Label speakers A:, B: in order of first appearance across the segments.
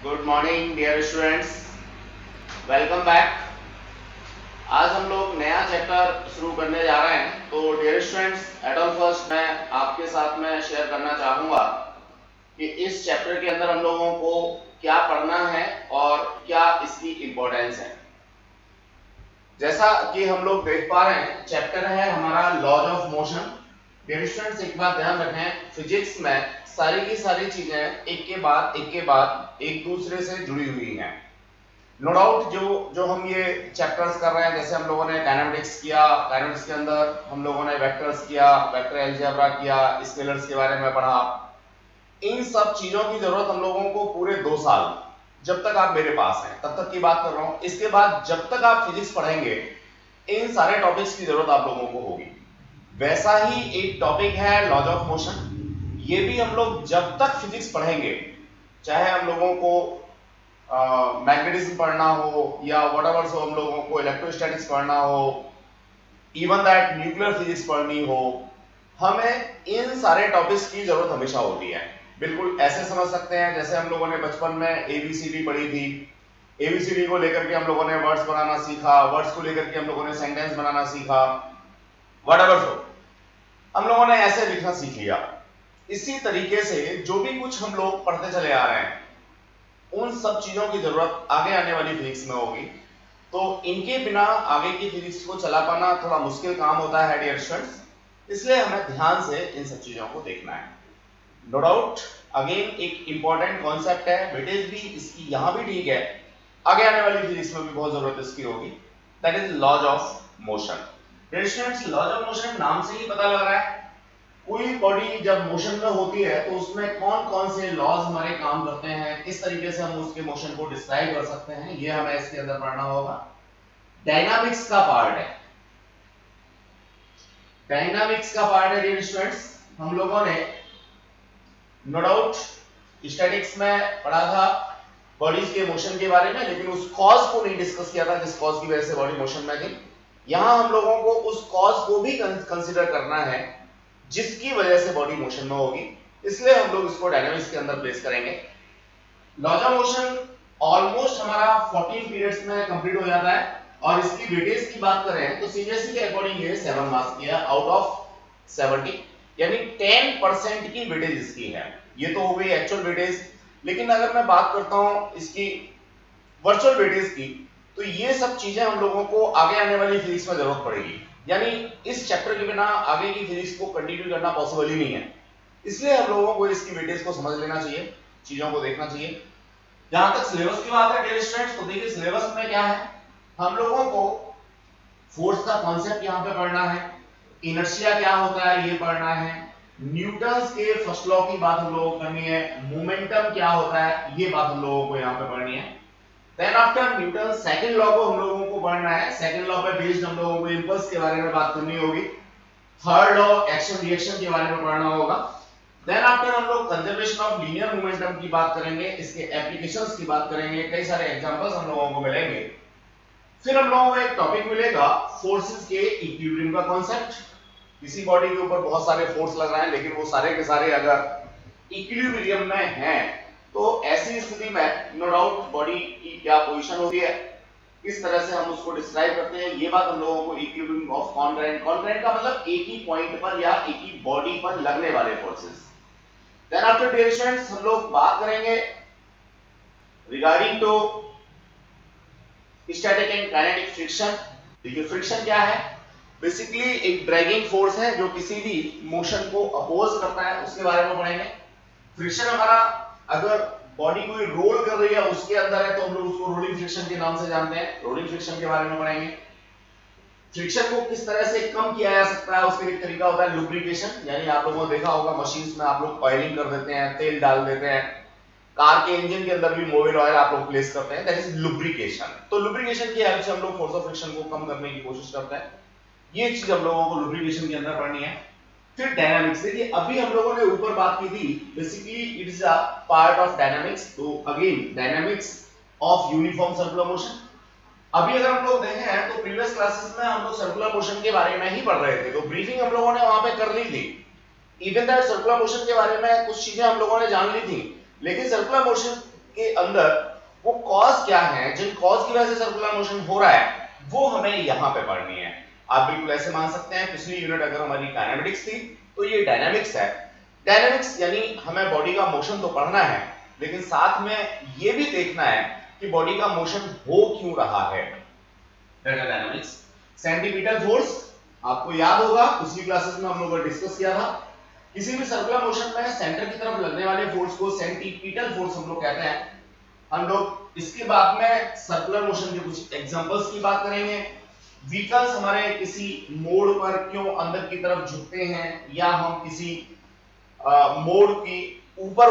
A: Good morning dear students, welcome back. आज हम लोग नया चैप्टर शुरू करने जा रहे हैं। तो dear students, at all first मैं आपके साथ में शेयर करना चाहूँगा कि इस चैप्टर के अंदर हम लोगों को क्या पढ़ना है और क्या इसकी इम्पोर्टेंस है। जैसा कि हम लोग देख पा रहे हैं, चैप्टर है हमारा laws of motion. Dear students, एक बात ध्यान रखें, फिजिक्स में सारी की सारी चीजें एक के बाद एक दूसरे से जुड़ी हुई हैं। नो डाउट जो हम ये चैप्टर्स कर रहे हैं, जैसे हम लोगों ने डायनामिक्स किया, डायनामिक्स के अंदर हम लोगों ने वेक्टर्स किया, वेक्टर अलजेब्रा किया, स्केलर्स के बारे में पढ़ा। इन सब चीजों की जरूरत हम लोगों को पूरे 2 साल, जब तक आप मेरे पास हैं तब तक की बात कर रहा हूं। इसके बाद जब तक आप फिजिक्स पढ़ेंगे, इन सारे टॉपिक्स की जरूरत आप लोगों को होगी। वैसा ही एक टॉपिक है लॉज ऑफ मोशन। ये भी हम लोग जब तक फिजिक्स पढ़ेंगे, चाहे हम लोगों को मैग्नेटिज्म पढ़ना हो या व्हाटएवर सो, हम लोगों को इलेक्ट्रोस्टैटिक्स पढ़ना हो, इवन दैट न्यूक्लियर फिजिक्स पढ़नी हो, हमें इन सारे टॉपिक्स की जरूरत हमेशा होती है। बिल्कुल ऐसे समझ सकते हैं जैसे हम लोगों ने बचपन में एबीसीडी पढ़ी थी। एबीसीडी को लेकर के हम लोगों ने वर्ड्स बनाना सीखा, वर्ड्स को लेकर के हम लोगों ने सेंटेंस बनाना सीखा, व्हाटएवर सो, हम लोगों ने ऐसे लिखना सीख लिया। इसी तरीके से जो भी कुछ हम लोग पढ़ते चले आ रहे हैं, उन सब चीजों की जरूरत आगे आने वाली फिजिक्स में होगी। तो इनके बिना आगे की फिजिक्स को चला पाना थोड़ा मुश्किल काम होता है डियर स्टूडेंट्स, इसलिए हमें ध्यान से इन सब चीजों को देखना है। नो डाउट अगेन एक इंपॉर्टेंट कॉन्सेप्ट है, वेटेज भी इसकी यहां भी ठीक है, आगे आने वाली फिजिक्स में भी बहुत जरूरत इसकी होगी। That is laws of motion. Dear students, laws of motion नाम से ही पता लग रहा है, कोई बॉडी जब मोशन में होती है तो उसमें कौन कौन से लॉज हमारे काम करते हैं, किस तरीके से हम उसके मोशन को डिस्क्राइब कर सकते हैं, ये हमें इसके अंदर पढ़ना होगा। डायनामिक्स का पार्ट है, डायनामिक्स का पार्ट है डियर स्टूडेंट्स। हम लोगों ने नो डाउट स्टैटिक्स में पढ़ा था बॉडीज के मोशन के बारे में, लेकिन उस कॉज को नहीं डिस्कस किया था जिस कॉज की वजह से बॉडी मोशन में थी। यहां हम लोगों को उस कॉज को भी कंसीडर करना है जिसकी वजह से बॉडी मोशन में होगी, इसलिए हम लोग इसको डायनामिक्स के अंदर प्लेस करेंगे। लॉज ऑफ मोशन ऑलमोस्ट हमारा 14 पीरियड्स में कंप्लीट हो जाता है, और इसकी वेटेज की बात करें तो सीबीएसई के अकॉर्डिंग ये 7 मार्क्स की है आउट ऑफ 70, यानी 10% की वेटेज इसकी है। ये तो हो गई एक्चुअल वेटेज, लेकिन अगर मैं बात करता हूं इसकी वर्चुअल वेटेज की, तो ये सब चीजें हम लोगों को आगे आने वाली फिजिक्स में जरूरत पड़ेगी। यानी इस चैप्टर के बिना आगे की फिजिक्स को कंटिन्यू करना पॉसिबल ही नहीं है, इसलिए हम लोगों को इसकी वेटेज को समझ लेना चाहिए, चीजों को देखना चाहिए। जहां तक सिलेबस की बात है डियर स्टूडेंट्स, तो देखिए सिलेबस में क्या है, हम लोगों को फोर्स का कॉन्सेप्ट यहां पे पढ़ना है, इनर्शिया क्या होता है ये पढ़ना है, न्यूटन्स के फर्स्ट लॉ की बात हम लोगों को करनी है, मोमेंटम क्या होता है ये बात हम लोगों को यहां पे पढ़नी है। Then after Newton second law को हम लोगों को पढ़ना है, सेकंड लॉ पे बेस्ड हम लोगों को इंपल्स के बारे में बात करनी होगी, थर्ड लॉ एक्शन रिएक्शन के बारे में पढ़ना होगा। देन आफ्टर हम लोग कंजर्वेशन ऑफ लीनियर मोमेंटम की बात करेंगे, इसके एप्लीकेशंस की बात करेंगे, कई सारे एग्जांपल्स हम लोगों को मिलेंगे। फिर हम लोगों को एक टॉपिक मिलेगा फोर्सेस के इक्विलिब्रियम का कॉन्सेप्ट। किसी बॉडी के ऊपर बहुत सारे फोर्स लग रहे हैं, लेकिन वो सारे के सारे अगर इक्विलिब्रियम में हैं, तो ऐसी स्थिति में नो डाउट बॉडी की क्या पोजीशन होती है, किस तरह से हम उसको डिस्क्राइब करते हैं, ये बात हम लोगों को इक्विलिब्रियम ऑफ कॉन्करेंट, कॉन्करेंट का मतलब एक ही पॉइंट पर या एक ही बॉडी पर लगने वाले forces. Then after dear students हम लोग बात करेंगे regarding to static and kinetic friction. देखिए फ्रिक्शन क्या है, बेसिकली एक ड्रैगिंग फोर्स है जो किसी भी मोशन को अपोज करता है, उसके बारे में पढ़ेंगे। फ्रिक्शन हमारा अगर बॉडी कोई रोल कर रही है उसके अंदर है तो हम लोग उसको रोलिंग फ्रिक्शन के नाम से जानते हैं, रोलिंग फ्रिक्शन के बारे में पढ़ेंगे। फ्रिक्शन को किस तरह से कम किया जा सकता है उसका एक तरीका होता है लुब्रिकेशन, यानी आप लोगों ने देखा होगा मशीन्स में आप लोग ऑयलिंग कर देते हैं, तेल डाल देते हैं, कार के इंजन के अंदर भी मोबिल ऑयल आप लोग प्लेस करते हैं, दैट इज लुब्रिकेशन। तो लुब्रिकेशन की हेल्प से हम लोग फोर्स ऑफ फ्रिक्शन को कम करने की कोशिश करते हैं, ये चीज हम लोगों को लुब्रिकेशन के अंदर पढ़नी है। फिर डायनामिक्स, देखिए अभी हम लोगों ने ऊपर बात की थी, basically it is a part of dynamics. तो again dynamics of uniform circular motion. अभी अगर हम लोग देखें तो प्रीवियस क्लासेस में हम लोग सर्कुलर मोशन के बारे में ही पढ़ रहे थे, तो ब्रीफिंग हम लोगों ने वहां पे कर ली थी। इवन दैट सर्कुलर मोशन के बारे में कुछ चीजें हम लोगों ने जान ली थी, लेकिन सर्कुलर मोशन के अंदर वो कॉज क्या है, जिन कॉज की वजह से सर्कुलर मोशन हो रहा है, वो हमें यहाँ पे पढ़नी है। आप बिल्कुल ऐसे मान सकते हैं, पिछली यूनिट अगर हमारी काइनेमेटिक्स थी तो ये डायनामिक्स है। डायनामिक्स यानी हमें बॉडी का मोशन तो पढ़ना है, लेकिन साथ में ये भी देखना है कि बॉडी का मोशन हो क्यों रहा है। डायनामिक्स सेंटीमीटर फोर्स आपको याद होगा, पिछली क्लासेस में हम लोगों ने डिस्कस किया था। किसी भी सर्कुलर मोशन में सेंटर की तरफ लगने वाले फोर्स को सेंटीपीटल फोर्स हम लोग कहते हैं। हम लोग इसके बाद में सर्कुलर मोशन के कुछ एग्जांपल्स की बात करेंगे। व्हीकल्स हमारे किसी मोड़ पर क्यों अंदर की तरफ झुकते हैं, या हम किसी मोड़ की ऊपर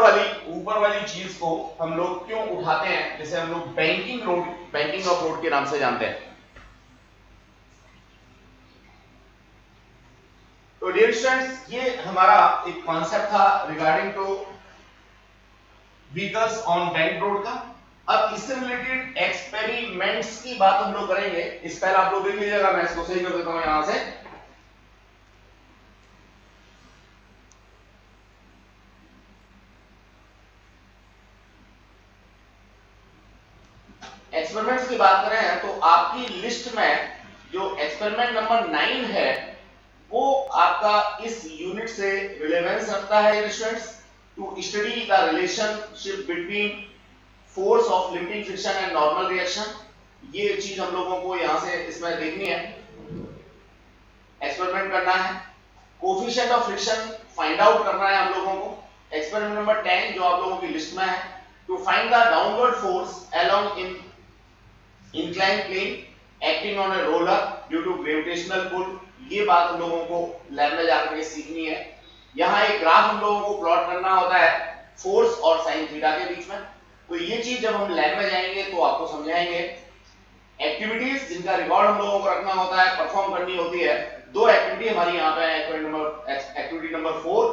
A: वाली चीज को हम लोग क्यों उठाते हैं, जैसे हम लोग बैंकिंग ऑफ रोड के नाम से जानते हैं। तो डियर स्टूडेंट्स, ये हमारा एक कॉन्सेप्ट था regarding two vehicles on bank road का। अब इससे रिलेटेड एक्सपेरिमेंट्स की बात हम लोग करेंगे। इस पहले आप लोग देख लीजिएगा, मैं इसको सही कर देता हूं यहां से। एक्सपेरिमेंट्स की बात करें तो आपकी लिस्ट में जो एक्सपेरिमेंट नंबर 9 है वो आपका इस यूनिट से रिलेवेंस रखता है students, to study the relationship between force of limiting friction and normal reaction. ये चीज हम लोगों को यहां से इसमें देखनी है, एक्सपेरिमेंट करना है। Coefficient of friction find out करना है हम लोगों को। एक्सपेरिमेंट नंबर 10 जो आप लोगों की लिस्ट में है, to find the downward force along in incline plane acting on a roller due to gravitational pull. ये बात हम लोगों को लैब में जाकर के सीखनी है। यहाँ एक ग्राफ हम लोगों को प्लॉट करना होता है फोर्स और साइन थीटा के बीच में। तो ये चीज जब हम लैब में जाएंगे तो आपको समझाएंगे। एक्टिविटीज जिनका रिकॉर्ड हम लोगों को रखना होता है, परफॉर्म करनी होती है। दो एक्टिविटी हमारी यहाँ पे है। Activity number 4,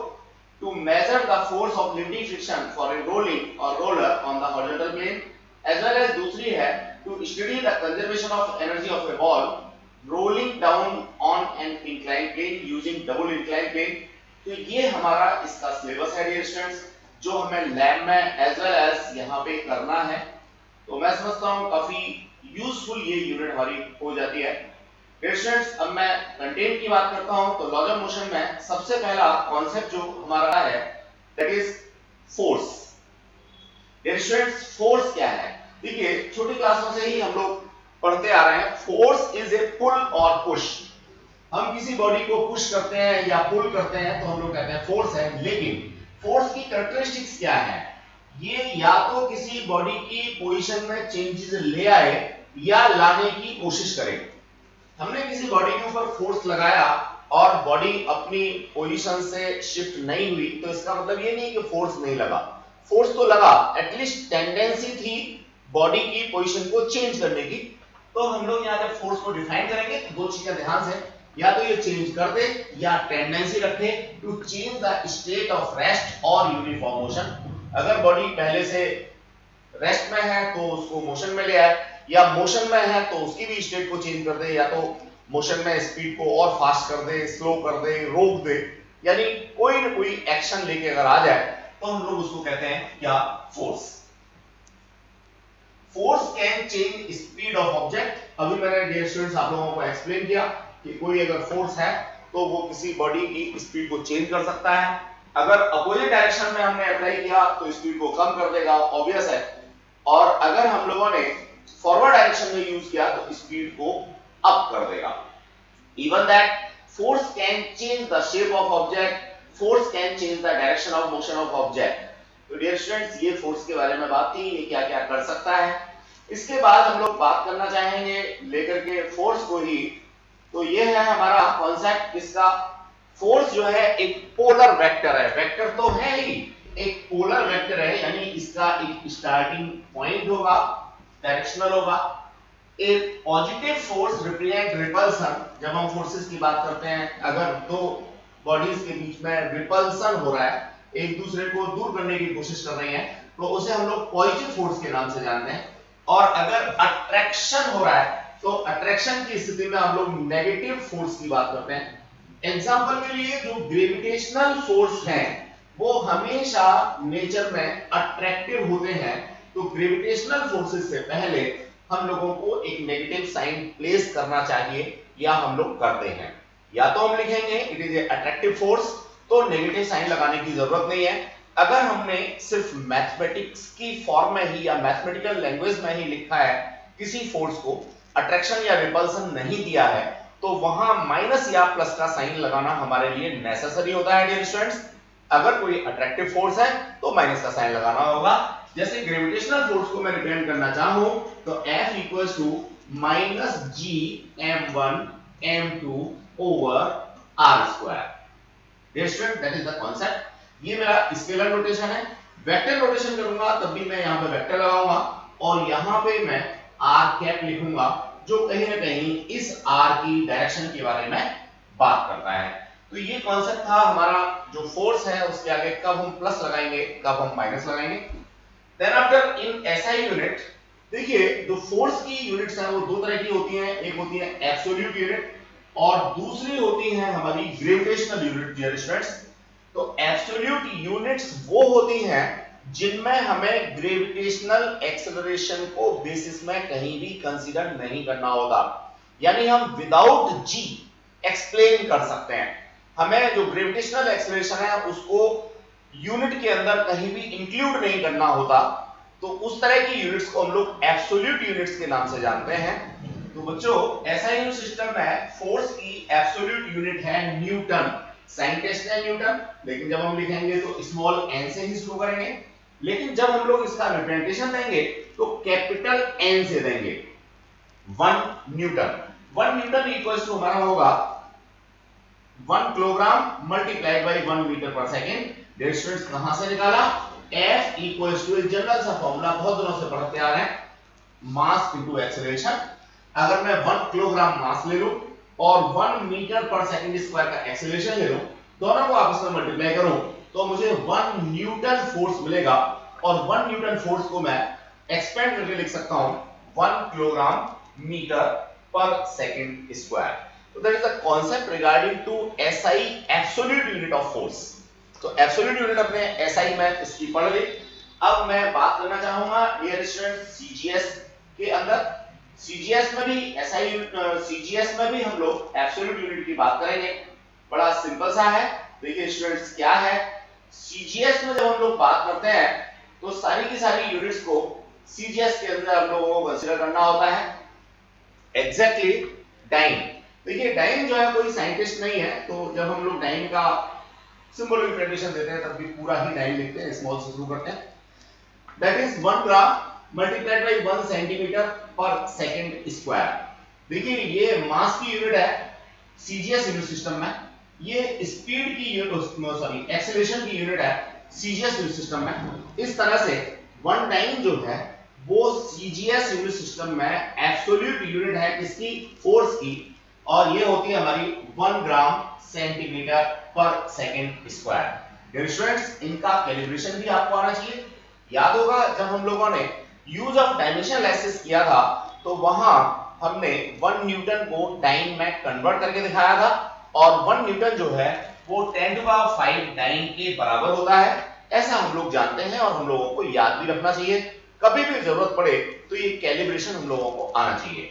A: to measure the force of limiting friction for a rolling और roller on the horizontal plane, as well as दूसरी है to study the conservation of energy of a ball rolling down on an inclined plane using double inclined plane. तो ये हमारा इसका syllabus है dear students, जो हमें लैब में एज वेल एज यहाँ पे करना है। तो मैं समझता हूँ काफी यूजफुल ये यूनिट हमारी हो जाती है। डियर स्टूडेंट्स, अब मैं कंटेंट की बात करता हूँ। तो लॉज ऑफ मोशन में सबसे पहला कॉन्सेप्ट जो हमारा है that is force. Dear students, force क्या है? देखिए, छोटी क्लासों से ही हम लोग पढ़ते आ रहे हैं। फोर्स इज ए पुल और पुश। हम किसी बॉडी को पुश करते हैं या पुल करते हैं तो हम लोग कहते हैं फोर्स है। लेकिन फोर्स की कैरेक्टरिस्टिक्स क्या है? ये या तो किसी बॉडी की पोजीशन में चेंजेस ले आए या लाने की कोशिश करे। हमने किसी बॉडी के ऊपर फोर्स लगाया और बॉडी अपनी पोजीशन से शिफ्ट नहीं हुई, तो इसका मतलब ये नहीं कि फोर्स नहीं लगा। फोर्स तो लगा, एटलीस्ट टेंडेंसी थी बॉडी की पोजीशन को चेंज करने की। तो हम लोग यहाँ जब फोर्स को डिफाइन करेंगे तो दो चीजें ध्यान से, या तो ये चेंज कर दे या टेंडेंसी रखे to change the state of rest और यूनिफॉर्म मोशन। अगर बॉडी पहले से रेस्ट में है तो उसको मोशन में ले आए, या मोशन में है तो उसकी भी स्टेट को चेंज कर दे, या तो मोशन में स्पीड को और फास्ट कर दे, स्लो कर दे, रोक दे, यानी कोई ना कोई एक्शन लेके अगर आ जाए तो हम लोग उसको कहते हैं क्या? Force. Force can change speed of object. अभी मैंने डियर स्टूडेंट्स आप लोगों को एक्सप्लेन किया कि कोई अगर फोर्स है तो वो किसी बॉडी की स्पीड को चेंज कर सकता है। अगर अपोजिट डायरेक्शन में हमने अप्लाई किया तो स्पीड को कम कर देगा, ऑब्वियस है। और अगर हम लोगों ने फॉरवर्ड डायरेक्शन में यूज किया तो स्पीड को अप कर देगा। Even that force can change the shape of object, force can change the direction of motion of object. तो डियर स्टूडेंट्स, ये फोर्स के बारे में बात थी, ये क्या क्या कर सकता है। इसके बाद हम लोग बात करना चाहेंगे लेकर के फोर्स को ही। तो ये है हमारा कॉन्सेप्ट किसका? फोर्स जो है एक पोलर वेक्टर है। वेक्टर तो है ही, एक पोलर वेक्टर है, यानी इसका एक स्टार्टिंग पॉइंट होगा, डायरेक्शनल होगा। एक पॉजिटिव फोर्स रिप्रेजेंट रिपल्सन। जब हम फोर्सेस की बात करते हैं, अगर दो बॉडीज के बीच में रिपल्सन हो रहा है, एक दूसरे को दूर करने की कोशिश कर रही हैं, तो उसे हम लोग पॉजिटिव फोर्स के नाम से जानते हैं। और अगर अट्रैक्शन हो रहा है तो अट्रैक्शन की स्थिति में हम लोग नेगेटिव फोर्स की बात करते हैं। एग्जांपल के लिए जो ग्रेविटेशनल फोर्स हैं वो हमेशा नेचर में अट्रैक्टिव होते हैं, तो ग्रेविटेशनल फोर्सेस से पहले हम लोगों को एक नेगेटिव साइन प्लेस करना चाहिए, या हम लोग करते हैं। या तो हम लिखेंगे it is a attractive force, तो नेगेटिव साइन लगाने की जरूरत नहीं है। अगर हमने सिर्फ मैथमेटिक्स की फॉर्म में ही या मैथमेटिकल लैंग्वेज में ही लिखा है किसी फोर्स को, अट्रैक्शन या रिपल्सन नहीं दिया है, तो वहां माइनस या प्लस का साइन लगाना हमारे लिए नेसेसरी होता है डियर स्टूडेंट्स। अगर कोई अट्रैक्टिव फोर्स है तो माइनस का साइन लगाना होगा। जैसे ग्रेविटेशनल फोर्स को मैं रिप्रेजेंट करना चाहूं तो F equals to minus G m1 m2 over r square. Dear student, that is the concept. ये मेरा स्केलर नोटेशन है। वेक्टर नोटेशन करूंगा तब भी मैं यहां पे वेक्टर लगाऊंगा और यहां पे मैं r कैप लिखूंगा, जो कहीं ना कहीं इस r की डायरेक्शन के बारे में बात करता है। तो ये कॉन्सेप्ट था हमारा, जो फोर्स है उसके आगे कब हम प्लस लगाएंगे, कब हम माइनस लगाएंगे। Then after in SI unit, देखिए जो फोर्स की यूनिट्स हैं वो दो तरह की होती हैं, एक होती है एब्सोल्यूट यूनिट और दूसरी होती है हमारी ग्रेविटेशनल यूनिट डियर स्टूडेंट्स। तो एब्सोल्यूट यूनिट्स वो होती हैं जिनमें हमें ग्रेविटेशनल एक्सेलरेशन को बेसिस में कहीं भी कंसीडर नहीं करना होता, यानी हम विदाउट जी एक्सप्लेन कर सकते हैं। हमें जो ग्रेविटेशनल एक्सेलरेशन है उसको यूनिट के अंदर कहीं भी इंक्लूड नहीं करना होता, तो उस तरह की यूनिट्स को हम लोग एब्सोल्यूट यूनिट्स के नाम से जानते हैं। तो बच्चों ऐसा ही सिस्टम में फोर्स की एब्सोल्यूट यूनिट है न्यूटन। साइंटिस्ट है न्यूटन, लेकिन जब हम लिखेंगे तो स्मॉल n से ही शुरू करेंगे, लेकिन जब हम लोग इसका रिप्रेजेंटेशन देंगे तो कैपिटल N से देंगे। 1 न्यूटन इक्वल्स टू हमारा होगा 1 kilogram multiplied bye 1 metre per second. Dear students, कहां से निकाला? F इक्वल्स टू, जनरल सा फॉर्मूला बहुत दिनों से पढ़ते आ रहे हैं, मास इनटू एक्सेलरेशन। अगर मैं 1 किलोग्राम मास ले लूं और 1 मीटर पर सेकंड स्क्वायर का एक्सेलरेशन ले लूं, दोनों को आपस में मल्टीप्लाई करूं तो मुझे 1 न्यूटन फोर्स मिलेगा, और 1 न्यूटन फोर्स को मैं एक्सपेंड करके लिख सकता हूं 1 kilogram metre per second square. तो that is the concept regarding to SI, absolute unit of force. तो एब्सोल्यूट यूनिट अपने एसआई में इसकी पढ़ ली। अब मैं बात करना चाहूंगा डियर स्टूडेंट सीजीएस के अंदर। सीजीएस में भी एसआई यूनिट, सीजीएस में भी हम लोग एब्सोल्यूट यूनिट की बात करेंगे। बड़ा सिंपल सा है। देखिए स्टूडेंट्स, क्या है सीजीएस में जब हम लोग बात करते हैं तो सारी की सारी यूनिट्स को सीजीएस के अंदर हम लोगों को कंसीडर करना होता है। Exactly dine. देखिए डाइन जो है कोई साइंटिस्ट नहीं है, तो जब हम लोग डाइन का सिंबल रिप्रेजेंटेशन देते हैं तब भी पूरा ही डाइन लिखते हैं, स्मॉल से शुरू करते हैं। That is 1 gram multiplied by 1 centimetre पर सेकंड स्क्वायर। देखिए ये मास की यूनिट है सीजीएस यूनिट सिस्टम में, ये स्पीड की यूनिट, एक्सेलरेशन की यूनिट है सीजीएस यूनिट सिस्टम में। इस तरह से 1 टाइम जो है वो सीजीएस यूनिट सिस्टम में एब्सोल्यूट यूनिट है किसकी? फोर्स की, और ये होती है हमारी 1 ग्राम सेंटीमीटर पर सेकंड स्क्वायर। डियर स्टूडेंट्स, इनका कैलिब्रेशन भी आपको आना चाहिए। याद होगा जब हम लोगों ने यूज ऑफ डायमेंशन एनालिसिस किया था तो वहां हमने 1 न्यूटन को डाइन में कन्वर्ट करके दिखाया था, और 1 न्यूटन जो है वो 10⁵ डाइन के बराबर होता है। ऐसा हम लोग जानते हैं और हम लोगों को याद भी रखना चाहिए, कभी भी जरूरत पड़े तो ये कैलिब्रेशन हम लोगों को आना चाहिए।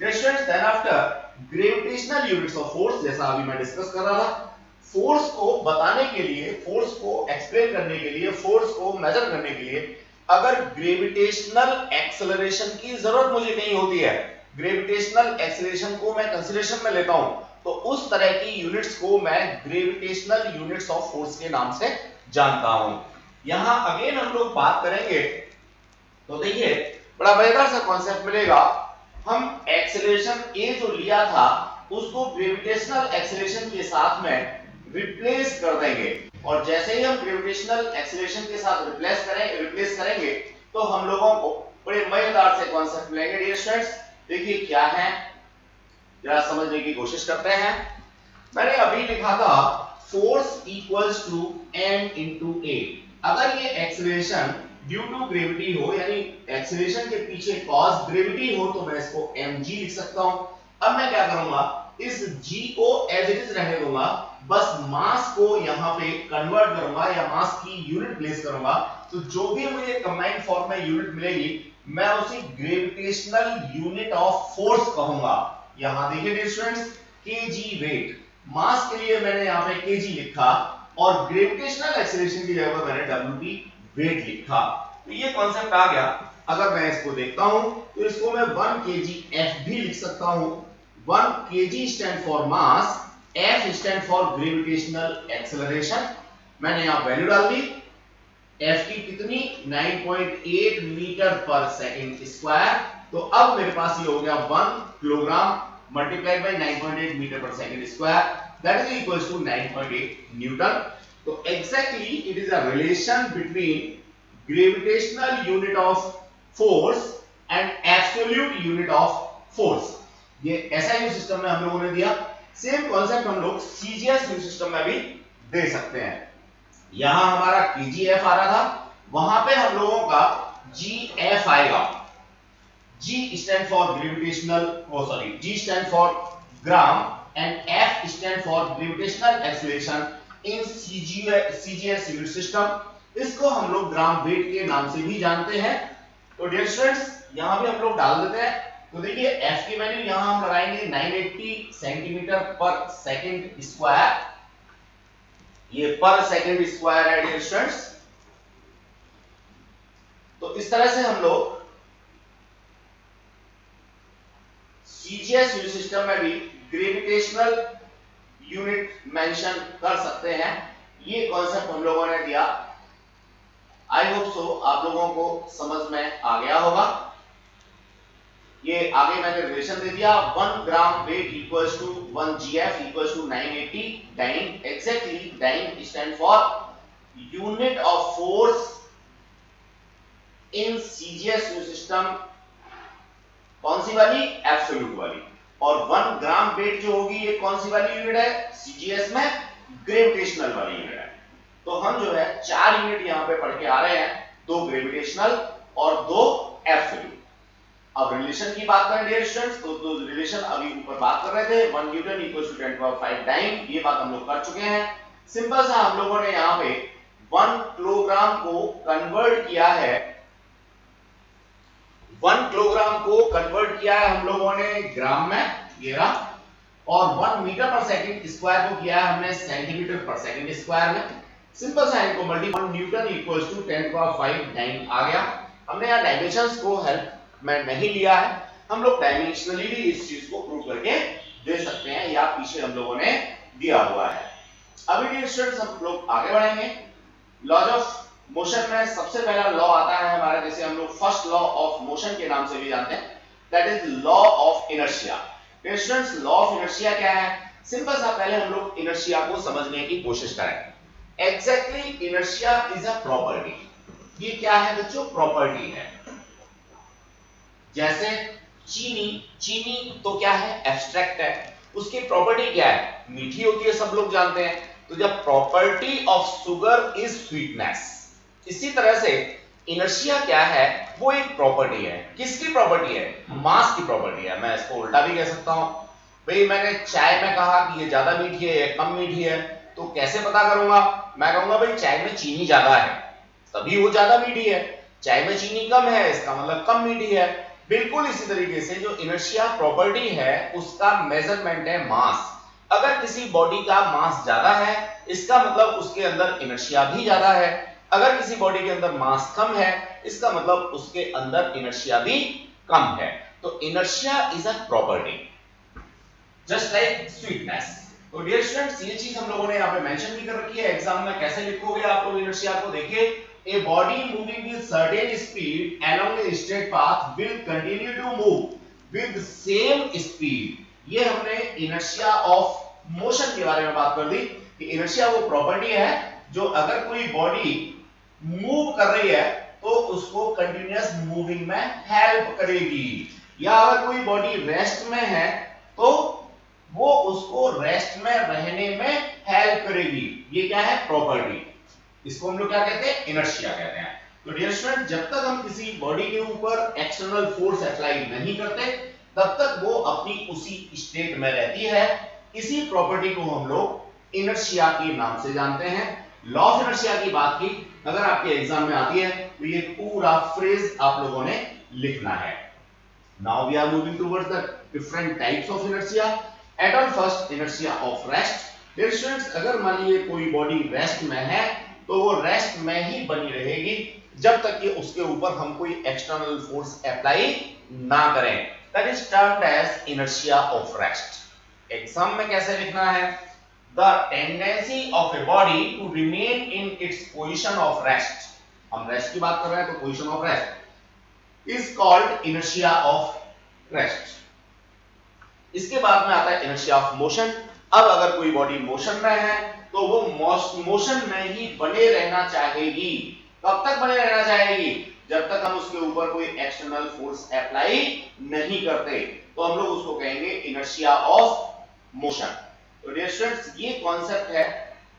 A: Dear students, then after gravitational units of force, जैसा अभी मैं डिस्कस कर रहा था, फोर्स को बताने के लिए, फोर्स को एक्सप्लेन करने के लिए, फोर्स को मेजर करने के लिए अगर ग्रेविटेशनल एक्सेलरेशन की जरूरत मुझे नहीं होती है, ग्रेविटेशनल एक्सेलरेशन को मैं कंसीडरेशन में लेता हूं, तो उस तरह की यूनिट्स को मैं ग्रेविटेशनल यूनिट्स ऑफ फोर्स के नाम से जानता हूं। यहां अगेन हम लोग बात करेंगे तो देखिए बड़ा मजेदार सा कॉन्सेप्ट मिलेगा। हम एक्सेलरेशन ए जो लिया था उसको ग्रेविटेशनल एक्सेलरेशन के साथ में रिप्लेस कर देंगे, और जैसे ही हम ग्रेविटेशनल एक्सेलरेशन के साथ रिप्लेस करेंगे तो हम लोगों को बड़े मजेदार से कॉन्सेप्ट मिलेंगे। डियर स्टूडेंट्स, देखिए क्या है, जरा समझने की कोशिश करते हैं। मैंने अभी लिखा था force equals to m into a। अगर ये एक्सेलरेशन ड्यू टू ग्रेविटी हो, यानी एक्सेलरेशन के पीछे कॉज ग्रेविटी हो, तो मैं इसको mg लिख सकता हूं। अब मैं क्या करूंगा, इस g को एज इट इज रहने दूंगा, बस मास को यहां पे कन्वर्ट करूंगा या मास की यूनिट प्लेस करूंगा तो जो भी मुझे कंबाइंड फॉर्म में यूनिट मिलेगी मैं उसे ग्रेविटेशनल यूनिट ऑफ फोर्स कहूंगा। यहां देखिए डियर स्टूडेंट्स, केजी वेट, मास के लिए मैंने यहां पे केजी लिखा और ग्रेविटेशनल एक्सीलरेशन की जगह पर मैंने डब्ल्यूपी वेट लिखा। तो ये कॉन्सेप्ट आ गया। अगर मैं इसको देखता हूं तो इसको मैं 1 kg F भी लिख सकता हूं। 1 kg stand for mass, F stand for gravitational acceleration. मैंने यहां वैल्यू डाल दी, F की कितनी 9.8 मीटर पर सेकंड स्क्वायर। तो अब मेरे पास ये हो गया 1 kilogram multiplied by 9.8 metre per second square, that is equals to 9.8 newton. तो exactly it is a relation between gravitational unit of force and absolute unit of force. ये SI system में हम लोगों ने दिया। सेम कॉन्सेप्ट हम लोग CGS system में भी दे सकते हैं। यहां हमारा KGF आ रहा था, वहां पे हम लोगों का GF आएगा। G stand for gravitational, G stand for gram and F stand for gravitational acceleration in CGS unit system. इसको हम लोग ग्राम वेट के नाम से भी जानते हैं। तो डियर स्टूडेंट्स यहां भी हम लोग डाल देते हैं। तो देखिए F की वैल्यू यहां हम लगाएंगे 980 सेंटीमीटर पर सेकंड स्क्वायर। ये पर सेकंड स्क्वायर है डियर स्टूडेंट्स। तो इस तरह से हम लोग CGS यूनिट सिस्टम में भी ग्रेविटेशनल यूनिट मेंशन कर सकते हैं। ये कॉन्सेप्ट हम लोगों ने दिया। आई होप सो आप लोगों को समझ में आ गया होगा। ये आगे मैंने रिलेशन दे दिया, 1 gram weight equals to 1 GF equals to 980 dyne. Exactly dyne stand for unit of force in CGS system. कौन सी वाली? एब्सोल्यूट वाली। और 1 ग्राम वेट जो होगी ये कौन सी वाली यूनिट है? CGS में ग्रेविटेशनल वाली यूनिट है। तो हम जो है 4 यूनिट यहां पे पढ़ के आ रहे हैं, 2 ग्रेविटेशनल और 2 एब्सोल्यूट। अब रिलेशन की बात करें डियर स्टूडेंट्स, तो रिलेशन अभी ऊपर बात कर रहे थे 1 न्यूटन इक्वल्स टू 10⁵ डाइन, ये बात हम लोग कर चुके हैं। सिंपल सा हम लोगों ने यहां पे 1 किलोग्राम को कन्वर्ट किया है, 1 किलोग्राम को कन्वर्ट किया है हम लोगों ने ग्राम में, ये रहा, और 1 मीटर पर सेकंड स्क्वायर को किया है हमने सेंटीमीटर पर सेकंड स्क्वायर में। सिंपल सा इनको multiply, 1 newton equals to 10⁵ dyne आ गया। हमने यहां डायमेंशंस को हेल्प में नहीं लिया है, हम लोग डायमेंशनली भी इस चीज को प्रूव करके दे सकते हैं, या पीछे हम लोगों ने दिया हुआ है। अभी डियर स्टूडेंट्स हम लोग आगे बढ़ेंगे। लॉज ऑफ मोशन में सबसे पहला लॉ आता है हमारा, जैसे हम लोग फर्स्ट लॉ ऑफ मोशन के नाम से भी जानते हैं, that is law of inertia. Dear students law of inertia क्या है? सिंपल सा पहले हम लोग इनर्शिया को समझने की कोशिश करें। Exactly inertia is a property. ये क्या है बच्चों? प्रॉपर्टी है। जैसे चीनी तो क्या है? एब्स्ट्रैक्ट है। उसकी प्रॉपर्टी क्या है? मीठी होती है, सब लोग जानते हैं। तो जब property of sugar is sweetness, इसी तरह से इनर्शिया क्या है? वो एक प्रॉपर्टी है। किसकी प्रॉपर्टी है? मास की प्रॉपर्टी है। मैं इसको उल्टा भी कह सकता हूं, भाई मैंने चाय में कहा कि ये ज्यादा मीठी है या कम मीठी है, तो कैसे पता करूंगा? मैं कहूंगा भाई चाय में चीनी ज्यादा है तभी वो ज्यादा मीठी है, चाय में चीनी कम है इसका मतलब कम मीठी है। बिल्कुल इसी तरीके से जो इनर्शिया प्रॉपर्टी है उसका मेजरमेंट है मास। अगर किसी बॉडी का मास ज्यादा है इसका मतलब उसके अंदर इनर्शिया भी ज्यादा है, अगर किसी बॉडी के अंदर मास कम है इसका मतलब उसके अंदर इनर्शिया भी कम है। तो inertia is a property just like sweetness. तो डियर स्टूडेंट्स ये चीज हम लोगों ने यहाँ पे मेंशन भी कर रखी है। एग्जाम में कैसे लिखोगे आप लोग इनर्शिया को? देखिए, a body moving with certain speed along a straight path will continue to move with same speed। ये हमने इनर्शिया ऑफ मोशन के बारे में बात कर दी कि इनर्शिया वो प्रॉपर्टी है जो अगर कोई बॉडी मूव कर रही है तो उसको कंटिन्यूअस मूविंग में हेल्प करेगी, या अगर कोई बॉडी रेस्ट में है तो वो उसको रेस्ट में रहने में हेल्प करेगी। ये क्या है? प्रॉपर्टी। इसको हम लोग क्या कहते हैं? इनर्शिया कहते हैं। तो डियर स्टूडेंट जब तक हम किसी बॉडी के ऊपर एक्सटर्नल फोर्स अप्लाई नहीं करते तब तक वो अपनी उसी स्टेट में रहती है। इसी प्रॉपर्टी को हम लोग इनर्शिया के नाम से जानते हैं। लॉ ऑफ इनर्शिया की बात की, अगर आपके एग्जाम में आती है तो ये पूरा फ्रेज आप लोगों ने लिखना है। Now we are moving towards the different types of inertia. At on first, inertia of rest. Dear students, अगर मान लीजिए कोई बॉडी रेस्ट में है तो वो रेस्ट में ही बनी रहेगी जब तक कि उसके ऊपर हम कोई एक्सटर्नल फोर्स अप्लाई ना करें। That is termed as inertia of rest. Exam में कैसे लिखना है? The tendency of a body to remain in its position of rest, हम रेस्ट की बात कर रहे हैं तो position of rest is called inertia of rest। इसके बाद में आता है inertia of motion। अब अगर कोई बॉडी मोशन में है तो वो मोशन में ही बने रहना चाहेगी। कब तक बने रहना चाहेगी? जब तक हम उसके ऊपर कोई एक्सटर्नल फोर्स अप्लाई नहीं करते, तो हम लोग उसको कहेंगे इनर्शिया ऑफ मोशन। तो डियर स्टूडेंट्स, ये कॉन्सेप्ट है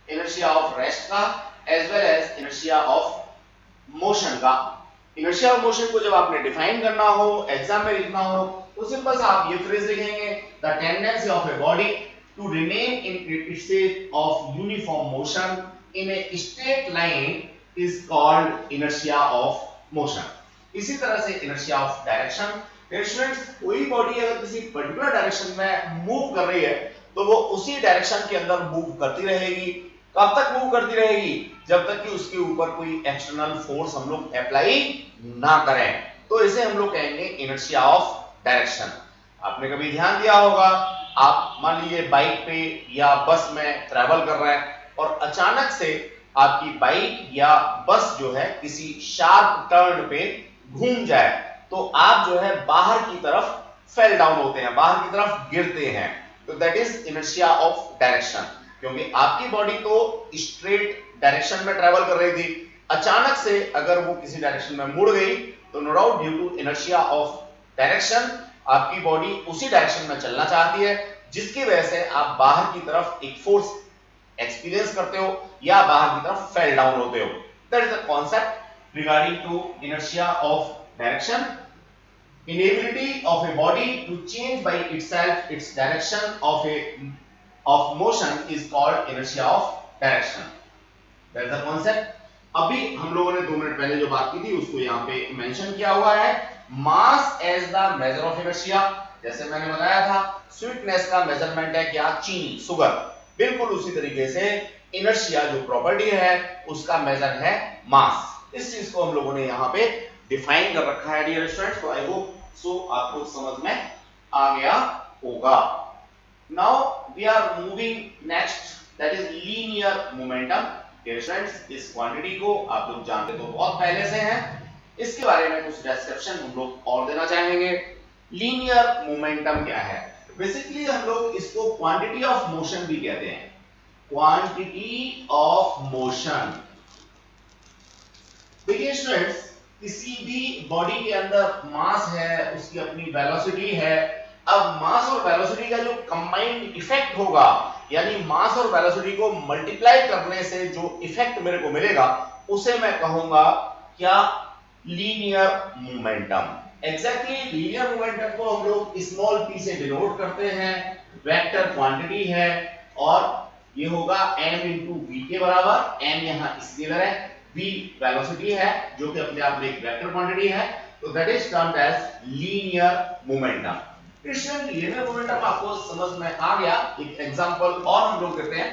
A: इनर्शिया ऑफ रेस्ट का as well as inertia of motion का। इनर्शिया ऑफ मोशन को जब आपने डिफाइन करना हो, एग्जाम में लिखना हो, तो सिंपल सा आप ये फ्रेज लिखेंगे, the tendency of a body to remain in its state of uniform motion in a straight line is called inertia of motion. इसी तरह से इनर्शिया ऑफ डायरेक्शन। स्टूडेंट्स, कोई बॉडी अगर किसी पर्टिकुलर डायरेक्शन में मूव कर रही है तो वो उसी डायरेक्शन के अंदर मूव करती रहेगी। कब तक मूव करती रहेगी? जब तक कि उसके ऊपर कोई एक्सटर्नल फोर्स हम लोग अप्लाई ना करें। तो इसे हम लोग कहेंगे इनर्शिया ऑफ डायरेक्शन। आपने कभी ध्यान दिया होगा, आप मान लीजिए बाइक पे या बस में ट्रैवल कर रहे हैं और अचानक से आपकी बाइक या बस जो है किसी शार्प टर्न पे घूम जाए तो आप जो है बाहर की तरफ फेल डाउन होते हैं, बाहर की तरफ गिरते हैं। तो that is inertia of direction, क्योंकि आपकी बॉडी तो स्ट्रेट डायरेक्शन में ट्रैवल कर रही थी, अचानक से अगर वो किसी डायरेक्शन में मुड़ गई तो no doubt due to inertia of direction आपकी बॉडी उसी डायरेक्शन में चलना चाहती है, जिसकी वजह से आप बाहर की तरफ एक फोर्स एक्सपीरियंस करते हो या बाहर की तरफ फेल डाउन होते हो। That is the concept regarding to inertia of direction. Inability of a body to change by itself its direction of motion is called inertia of direction. That is the concept. अभी हम लोगों ने 2 minute पहले जो बात की थी उसको यहाँ पे मेंशन किया हुआ है, mass as the measure of inertia. जैसे मैंने बताया था स्वीटनेस का मेजरमेंट है क्या? चीनी, शुगर। बिल्कुल उसी तरीके से इनर्शिया जो प्रॉपर्टी है उसका मेजर है मास। इस चीज को हम लोगों ने यहाँ पे डिफाइन कर रखा है डियर स्टूडेंट्स। तो आई होप सो आपको समझ में आ गया होगा। Now we are moving next, that is linear momentum. Dear students, इस क्वांटिटी को आप लोग जानते तो बहुत पहले से हैं, इसके बारे में कुछ डिस्क्रिप्शन हम लोग और देना चाहेंगे। लीनियर मोमेंटम क्या है? बेसिकली हम लोग इसको क्वांटिटी ऑफ मोशन भी कहते हैं। Quantity of motion. देखिए स्टूडेंट्स, किसी भी बॉडी के अंदर मास है, उसकी अपनी वेलोसिटी है। अब मास और वेलोसिटी का जो कंबाइंड इफेक्ट होगा, यानी मास और वेलोसिटी को मल्टीप्लाई करने से जो इफेक्ट मेरे को मिलेगा उसे मैं कहूंगा क्या? Linear momentum. Exactly linear momentum को हम लोग स्मॉल p से डिनोट करते हैं, वेक्टर क्वांटिटी है और ये होगा m into v के बराबर। m यहाँ स्केलर है, v वेलोसिटी है जो कि अपने आप में एक वेक्टर क्वांटिटी है। तो that is termed as linear momentum. Linear momentum आपको समझ में आ गया। एक एग्जांपल और हम लोग देते हैं।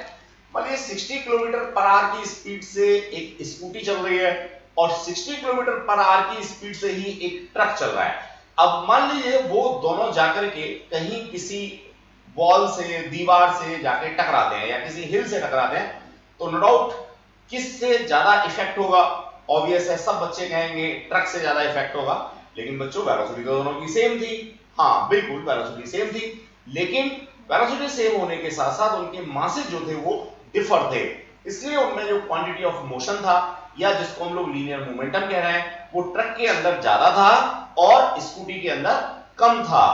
A: मान लीजिए 60 किलोमीटर पर आवर की स्पीड से एक स्कूटी चल रही है और 60 किलोमीटर पर आवर की स्पीड से ही एक ट्रक चल रहा है। अब मान लीजिए वो दोनों जाकर के कहीं किसी वॉल से, दीवार से जाके टकराते हैं या किसी हिल से टकराते हैं, तो नो डाउट किससे ज्यादा इफेक्ट होगा? ऑब्वियस है, सब बच्चे कहेंगे ट्रक से ज्यादा इफेक्ट होगा। लेकिन बच्चों, वेलोसिटी तो दोनों की सेम थी। हाँ बिल्कुल, वेलोसिटी सेम थी, लेकिन वेलोसिटी सेम होने के साथ साथ उनके मासेस जो थे वो डिफर थे। इसलिए उनमें जो क्वांटिटी ऑफ मोशन था या जिसको हम लोग लीनियर मोमेंटम कह रहे हैं, वो ट्रक के अंदर ज्यादा था और स्कूटी के अंदर कम था।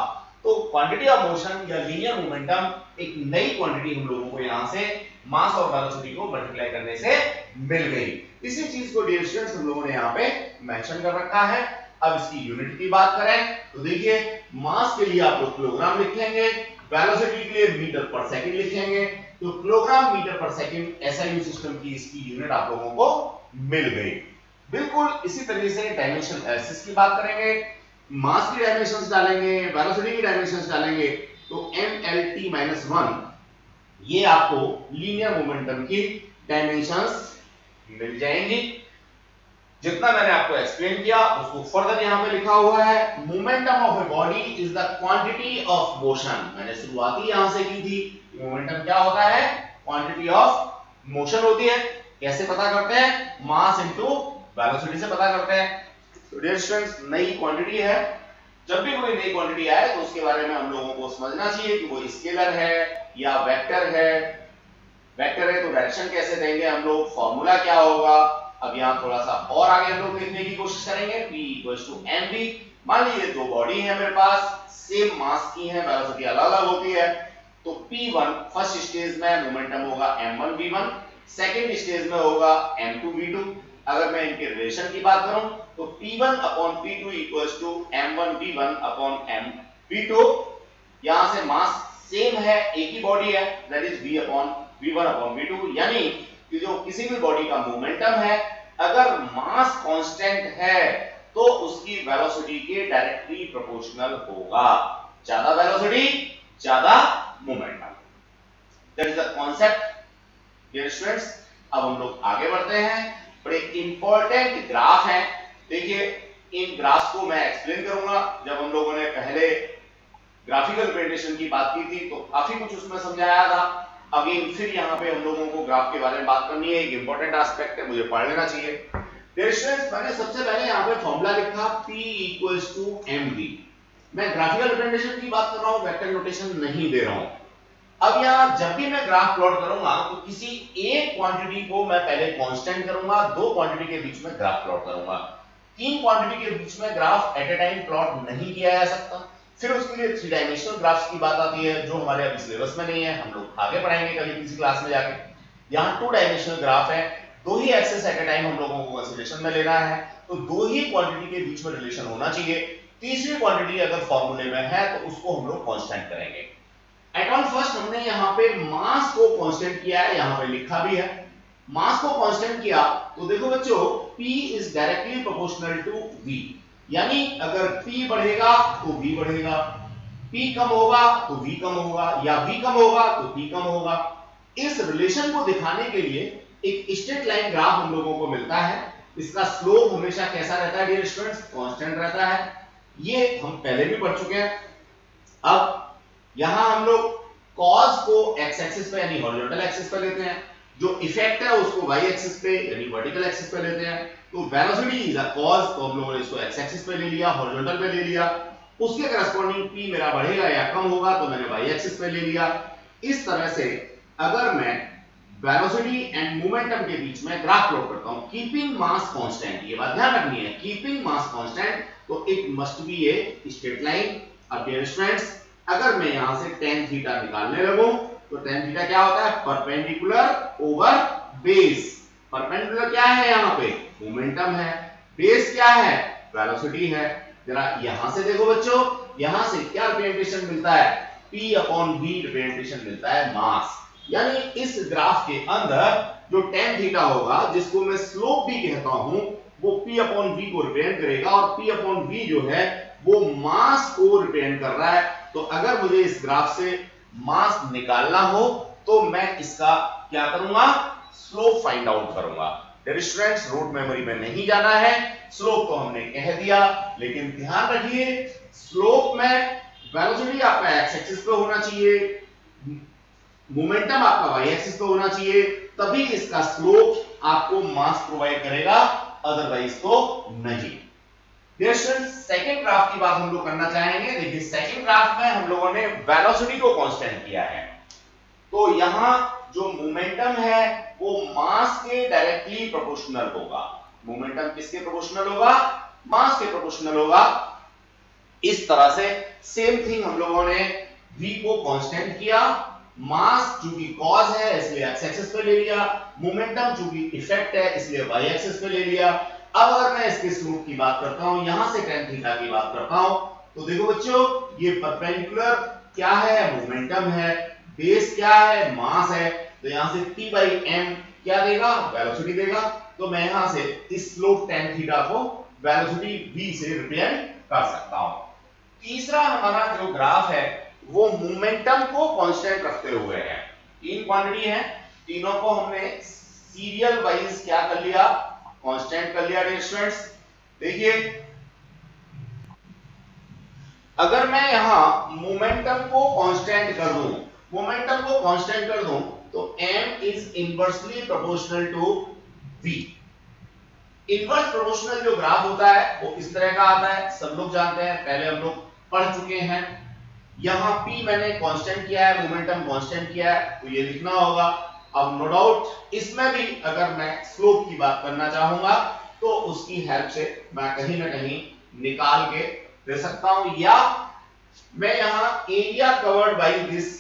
A: तो क्वांटिटी ऑफ मोशन या लीनियर मोमेंटम एक नई क्वांटिटी हम लोगों को यहां से मास और वेलोसिटी को मल्टीप्लाई करने से मिल गई। इसी चीज को डियर स्टूडेंट्स हम लोगों ने यहाँ पे मेंशन कर रखा है। अब इसकी यूनिट की बात करें तो देखिए, मास के लिए आप लोग किलोग्राम लिखेंगे, वेलोसिटी के लिए मीटर पर सेकंड लिखेंगे, तो kilogram metre per second SI system की इसकी यूनिट आप लोगों को मिल गई। बिल्कुल इसी तरीके से डायमेंशन एक्सिस की बात करेंगे, मास की डायमेंशंस डालेंगे, वेलोसिटी की डायमेंशंस डालेंगे, तो mlt-1 ये आपको लीनियर मोमेंटम की डायमेंशंस मिल जाएंगी। जितना मैंने आपको एक्सप्लेन किया उसको फर्दर यहां पे लिखा हुआ है, momentum of a body is the quantity of motion. मैंने शुरुआत ही यहां से की थी, मोमेंटम क्या होता है, क्वांटिटी ऑफ मोशन होती है। कैसे पता करते हैं, मास इनटू वेलोसिटी से पता करते हैं। तो डियर स्टूडेंट्स, नई क्वांटिटी है, जब भी कोई नई क्वांटिटी आए तो उसके बारे में हम लोगों को समझना चाहिए कि वो स्केलर है या वेक्टर है। वेक्टर है तो डायरेक्शन कैसे देंगे हम लोग, फॉर्मूला क्या होगा। अब यहाँ थोड़ा सा और आगे हम लोग देखने की कोशिश करेंगे। P = mv। मान लीजिए दो बॉडी है मेरे पास, सेम मास की है, वेलोसिटी अलग-अलग होती है, तो P1 फर्स्ट स्टेज में मोमेंटम होगा m1v1, सेकंड स्टेज में होगा m2v2। अगर मैं इनके रिलेशन की बात करूं तो P1/P2 = m1v1/m2। यहां से मास सेम है, एक ही बॉडी है, दैट इज v/v1/v2। यानी कि जो किसी भी बॉडी का मोमेंटम है, अगर मास कांस्टेंट है तो उसकी वेलोसिटी के डायरेक्टली प्रोपोर्शनल होगा। ज्यादा वेलोसिटी ज्यादा momentum, that is the concept dear students. अब हम लोग आगे बढ़ते हैं, बड़े इंपॉर्टेंट ग्राफ हैं। देखिए इन ग्राफ्स को मैं एक्सप्लेन करूंगा। जब हम लोगों ने पहले ग्राफिकल रिप्रेजेंटेशन की बात की थी तो काफी कुछ उसमें समझाया था। अगेन फिर यहाँ पे हम लोगों को ग्राफ के बारे में बात करनी है, एक इंपॉर्टेंट एस्पेक्ट है, मुझे पढ़ लेना चाहिए। डियर स्टूडेंट्स, मैंने सबसे पहले यहाँ पे फॉर्मूला लिखा P = mv। मैं ग्राफिकल रिप्रेजेंटेशन की बात कर रहा हूँ, वेक्टर नोटेशन नहीं दे रहा हूँ। अब यहाँ जब भी मैं ग्राफ प्लॉट करूंगा तो किसी एक क्वांटिटी को मैं पहले कांस्टेंट करूंगा, दो क्वांटिटी के बीच में ग्राफ प्लॉट करूंगा। तीन क्वांटिटी के बीच में graph at A time plot नहीं किया जा सकता। फिर उसके लिए थ्री डायमेंशनल ग्राफ्स की बात आती है, जो हमारे अभी सिलेबस में नहीं है, हम लोग आगे पढ़ाएंगे कभी किसी क्लास में जाके। यहाँ टू डायमेंशनल ग्राफ है, दो ही एक्सिस एट ए टाइम हम लोगों को कंसीडरेशन में लेना है, तो दो ही क्वांटिटी के बीच में रिलेशन होना चाहिए। तीसरी क्वांटिटी अगर फॉर्मूले में है तो उसको हम लोग कांस्टेंट करेंगे। एट ऑन फर्स्ट हमने यहाँ पे मास को कांस्टेंट किया है, यहाँ पे लिखा भी है। मास को कांस्टेंट किया तो देखो बच्चों, P is directly proportional to V। यानी अगर P बढ़ेगा तो V बढ़ेगा, P कम होगा तो V कम होगा, या V कम होगा तो P कम होगा। इस रिलेशन को दिखाने के लिए एक स्ट्रेट लाइन ग्राफ हम लोगों को मिलता है। इसका स्लोप हमेशा कैसा रहता है डियर स्टूडेंट्स, कांस्टेंट रहता है। ये हम पहले भी पढ़ चुके हैं। अब यहां हम लोग cos को x एक्सिस पे यानी हॉरिजॉन्टल एक्सिस पे लेते हैं, जो इफेक्ट है उसको y एक्सिस पे यानी वर्टिकल एक्सिस पे लेते हैं। तो वेलोसिटी इज अ cos, तो हम लोगों ने इसको x एक्सिस पे ले लिया, हॉरिजॉन्टल पे ले लिया। उसके करस्पॉन्डिंग p मेरा बढ़ेगा या कम होगा तो मैंने y एक्सिस पे ले लिया। इस तरह से अगर मैं वेलोसिटी एंड मोमेंटम के बीच में ग्राफ प्लॉट करता हूं, कीपिंग मास कांस्टेंट, ये बात ध्यान रखनी है, कीपिंग मास कांस्टेंट, तो it must be A straight line. अब डियर स्टूडेंट्स, अगर मैं यहां से tan थीटा निकालने लगूं तो tan थीटा क्या होता है, परपेंडिकुलर ओवर बेस। परपेंडिकुलर क्या है, यहां पे मोमेंटम है, बेस क्या है, वेलोसिटी है। जरा यहां से देखो बच्चों, यहां से क्या रिप्रेजेंटेशन मिलता है, P/V रिप्रेजेंटेशन मिलता है, मास। यानी इस ग्राफ के अंदर जो tan थीटा होगा, जिसको मैं स्लोप भी कहता हूं, वो P/V को रिप्रेजेंट करेगा, और P/V जो है वो मास को रिप्रेजेंट कर रहा है। तो अगर मुझे इस ग्राफ से मास निकालना हो तो मैं इसका क्या करूंगा, स्लोप फाइंड आउट करूंगा। डियर स्टूडेंट्स, रूट मेमोरी में नहीं जाना है, स्लोप तो हमने कह दिया, लेकिन ध्यान रखिए स्लोप में वेलोसिटी आपका x एक्सिस पे होना चाहिए, मोमेंटम आपका y एक्सिस पे होना चाहिए, तभी इसका स्लोप आपको मास प्रोवाइड करेगा, अदरवाइज तो नहीं। डियर स्टूडेंट्स, सेकंड ग्राफ की बात हम लोग करना चाहेंगे। देखिए सेकंड ग्राफ में हम लोगों ने वेलोसिटी को कांस्टेंट किया है, तो यहां जो मोमेंटम है वो मास के डायरेक्टली प्रोपोर्शनल होगा। मोमेंटम किसके प्रोपोर्शनल होगा, मास के प्रोपोर्शनल होगा। इस तरह से सेम थिंग हम लोगों ने v को कांस्टेंट किया, मास चूंकि कॉज है इसलिए x एक्सिस पे ले लिया, मोमेंटम चूंकि इफेक्ट है इसलिए y एक्सिस पे ले लिया। अब अगर मैं इसके स्लोप की बात करता हूं, यहां से tan थीटा की बात करता हूं, तो देखो बच्चों, ये परपेंडिकुलर क्या है, मोमेंटम है, बेस क्या है, मास है, तो यहां से P by m क्या देगा, वेलोसिटी देगा। तो मैं यहां से इस स्लोप tan थीटा को वेलोसिटी v से रिप्रेजेंट कर सकता हूं। तीसरा हमारा जो ग्राफ है वो मोमेंटम को कांस्टेंट रखते हुए है। तीन क्वांटिटी है, तीनों को हमने सीरियल वाइज क्या कर लिया, कांस्टेंट कर लिया डियर स्टूडेंट्स। देखिए अगर मैं यहां मोमेंटम को कांस्टेंट कर दूं, मोमेंटम को कांस्टेंट कर दूं तो m is inversely proportional to v। Inverse proportional जो ग्राफ होता है वो इस तरह का आता है, सब लोग जानते हैं, पहले हम लोग पढ़ चुके हैं। यहां p मैंने कांस्टेंट किया है, मोमेंटम कांस्टेंट किया है, तो ये लिखना होगा। अब नो डाउट इसमें भी अगर मैं स्लोप की बात करना चाहूंगा तो उसकी हेल्प से मैं कहीं ना कहीं निकाल के दे सकता हूं, या मैं यहां area covered by this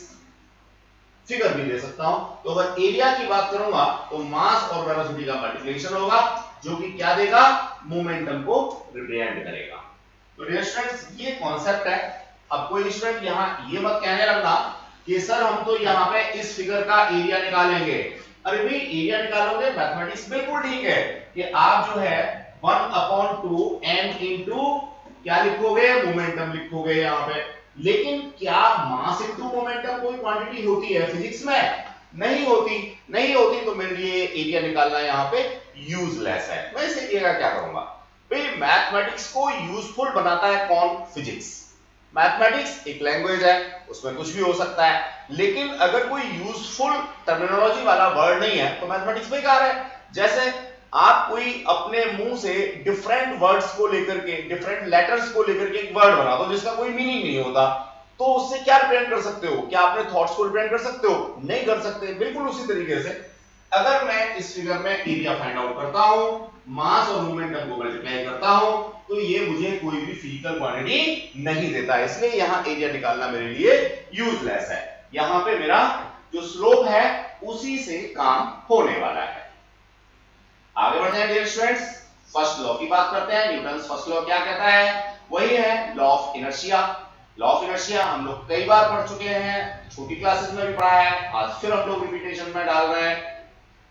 A: figure भी दे सकता हूं। तो अगर एरिया की बात करूंगा तो मास और वेलोसिटी का मल्टीप्लिकेशन होगा, जो कि क्या देगा, मोमेंटम को रिप्रेजेंट करेगा। तो डियर स्टूडेंट्स ये कॉन्सेप्ट है। अब कोई स्टूडेंट यहां ये मत कहने लगना कि सर हम तो यहां पे इस फिगर का एरिया निकालेंगे। अरे भाई एरिया निकालोगे मैथमेटिक्स बिल्कुल ठीक है कि आप जो है 1/2 m इनटू क्या लिखोगे, मोमेंटम लिखोगे यहां पे। लेकिन क्या मास इनटू मोमेंटम कोई क्वांटिटी होती है फिजिक्स में? नहीं होती। नहीं होती तो मेरे लिए एरिया निकालना यहां पे यूजलेस है। मैं इस एरिया का क्या करूंगा भाई? मैथमेटिक्स को यूजफुल बनाता है कौन? फिजिक्स। मैथमेटिक्स एक लैंग्वेज है, उसमें कुछ भी हो सकता है, लेकिन अगर कोई यूजफुल टर्मिनोलॉजी वाला वर्ड नहीं है तो मैथमेटिक्स बेकार है। जैसे आप कोई अपने मुंह से डिफरेंट वर्ड्स को लेकर के, डिफरेंट लेटर्स को लेकर के एक वर्ड बना दो जिसका कोई मीनिंग नहीं होता, तो उससे क्या रिप्रेजेंट कर सकते हो? क्या अपने थॉट्स को रिप्रेजेंट कर सकते हो? नहीं कर सकते। बिल्कुल उसी तरीके से अगर मैं इस फिगर में एरिया फाइंड आउट करता हूं, मास और मोमेंटम को मल्टीप्लाई करता हूं, तो ये मुझे कोई भी फिजिकल क्वांटिटी नहीं देता, इसलिए यहां एरिया निकालना मेरे लिए यूजलेस है। यहां पे मेरा जो स्लोप है उसी से काम होने वाला है। आगे बढ़ते हैं डियर स्टूडेंट्स, फर्स्ट लॉ की बात करते हैं। न्यूटन्स फर्स्ट लॉ क्या कहता है? वही है law of inertia. Law of inertia हम लोग कई बार पढ़ चुके हैं, छोटी क्लासेस में भी पढ़ा है, आज फिर हम लोग रिपीटेशन में डाल रहे हैं।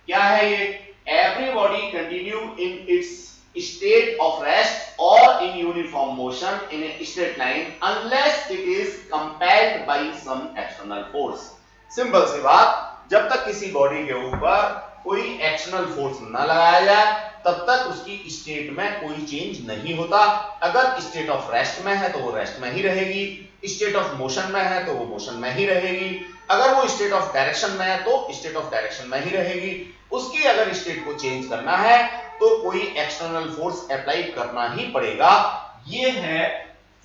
A: क्या है ये? Everybody continue in its state of rest और in uniform motion in a straight line unless it is compelled by some external force. Simple सी बात, जब तक किसी बॉडी के ऊपर कोई एक्सटर्नल फोर्स ना लगाया जाए तब तक उसकी स्टेट में कोई चेंज नहीं होता। अगर स्टेट ऑफ रेस्ट में है तो वो रेस्ट में ही रहेगी, स्टेट ऑफ मोशन में है तो वो मोशन में ही रहेगी, अगर वो स्टेट ऑफ डायरेक्शन में है तो स्टेट ऑफ डायरेक्शन में ही रहेगी। उसकी अगर स्टेट को चेंज करना है तो कोई एक्सटर्नल फोर्स अप्लाई करना ही पड़ेगा। ये है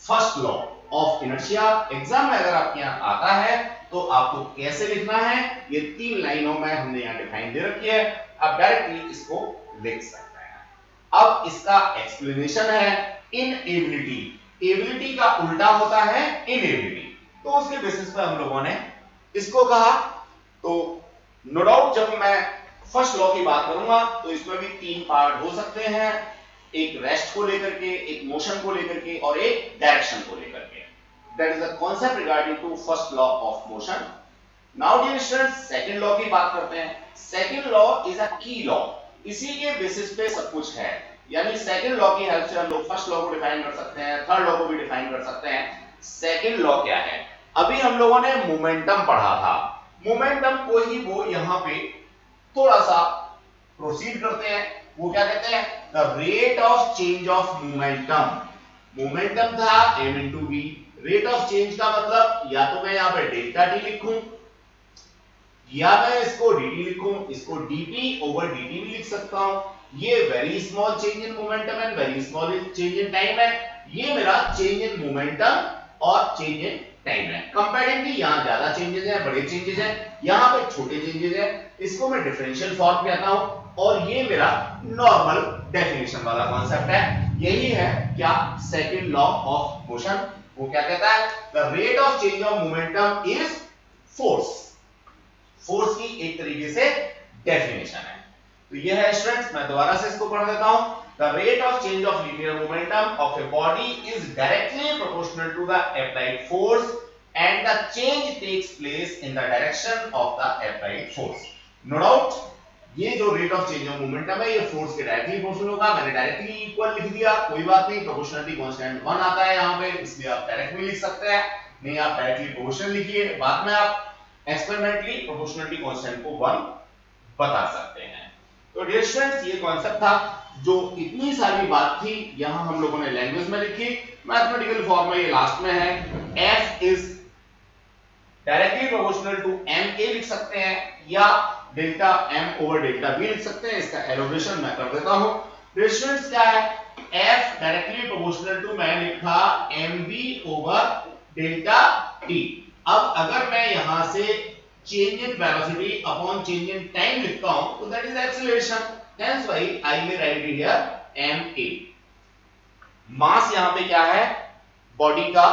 A: first law of inertia. Exam में अगर आपके यहाँ आता है तो आपको कैसे लिखना है, ये 3 लाइनों में हमने यहाँ डिफाइन दे रखी है, आप डायरेक्टली इसको लिख सकते हैं। अब इसका एक्सप्लेनेशन है इनएबिलिटी। एबिलिटी का उल्टा होता है इनएबिलिटी, तो उसके बेसिस पे हम लोगों ने इसको कहा। तो नो डाउट जब मैं फर्स्ट लॉ की बात करूंगा तो इसमें भी 3 पार्ट हो सकते हैं, एक रेस्ट को लेकर के, एक मोशन को लेकर के और एक डायरेक्शन को लेकर के। That is the concept regarding to first law of motion. Now dear students, second law की बात करते हैं। Second law is a key law. इसी के बेसिस पे सब कुछ है, यानी सेकंड लॉ की हेल्प से हम लोग फर्स्ट लॉ को डिफाइन कर सकते हैं, थर्ड लॉ को भी डिफाइन कर सकते हैं। सेकंड लॉ क्या है? अभी हम लोगों ने मोमेंटम पढ़ा था, मोमेंटम को ही वो यहाँ पे थोड़ा सा प्रोसीड करते हैं। वो क्या कहते हैं? The rate of change of momentum. Momentum था m into v, rate of change का मतलब या तो मैं यहां पे डेल्टा टी लिखूं या मैं इसको dt लिखूं, इसको dt ओवर dt भी लिख सकता हूं। ये very small change in momentum and very small change in time है। ये मेरा चेंज इन मोमेंटम और चेंज इन टाइम है। कंपैरेटिवली यहां ज्यादा चेंजेस हैं, बड़े चेंजेस हैं, यहां पे छोटे चेंजेस हैं। इसको मैं डिफरेंशियल फॉर्म कहता हूं और ये मेरा नॉर्मल डेफिनेशन वाला कॉन्सेप्ट है। यही है क्या? Second law of motion. वो क्या कहता है? The rate of change of momentum is force. Force की एक तरीके से डेफिनेशन है। तो ये है स्टूडेंट्स, मैं दोबारा से इसको पढ़ देता हूं। The rate of change of linear momentum of a body is directly proportional to the applied force and the change takes place in the direction of the applied force. No doubt ये जो rate of change of momentum है ये force के directly proportional होगा। मैंने directly equal लिख दिया, कोई बात नहीं, प्रोपोर्शनलिटी कांस्टेंट 1 आता है यहाँ पे, इसलिए आप डायरेक्टली लिख सकते हैं। नहीं आप डायरेक्टली प्रोपोर्शनल लिखिए, बाद में आप एक्सपेरिमेंटली प्रोपोर्शनलिटी कांस्टेंट को 1 बता सकते हैं। तो डियर स्टूडेंट्स ये कांसेप्ट था, जो इतनी सारी बात थी यहां हम लोगों ने लैंग्वेज में लिखी। मैथमेटिकल फॉर्म में ये लास्ट में है, F is directly proportional to ma लिख सकते हैं या delta m over delta b लिख सकते हैं। इसका एलोब्रेशन मैं कर देता हूं। डियर स्टूडेंट्स क्या है, F डायरेक्टली प्रोपोर्शनल टू मैंने लिखा mv ओवर डेल्टा t। अब अगर मैं यहां से change in velocity upon change in time लिखता हूं तो that is acceleration, hence why I may write it here ma। मास यहां पे क्या है, बॉडी का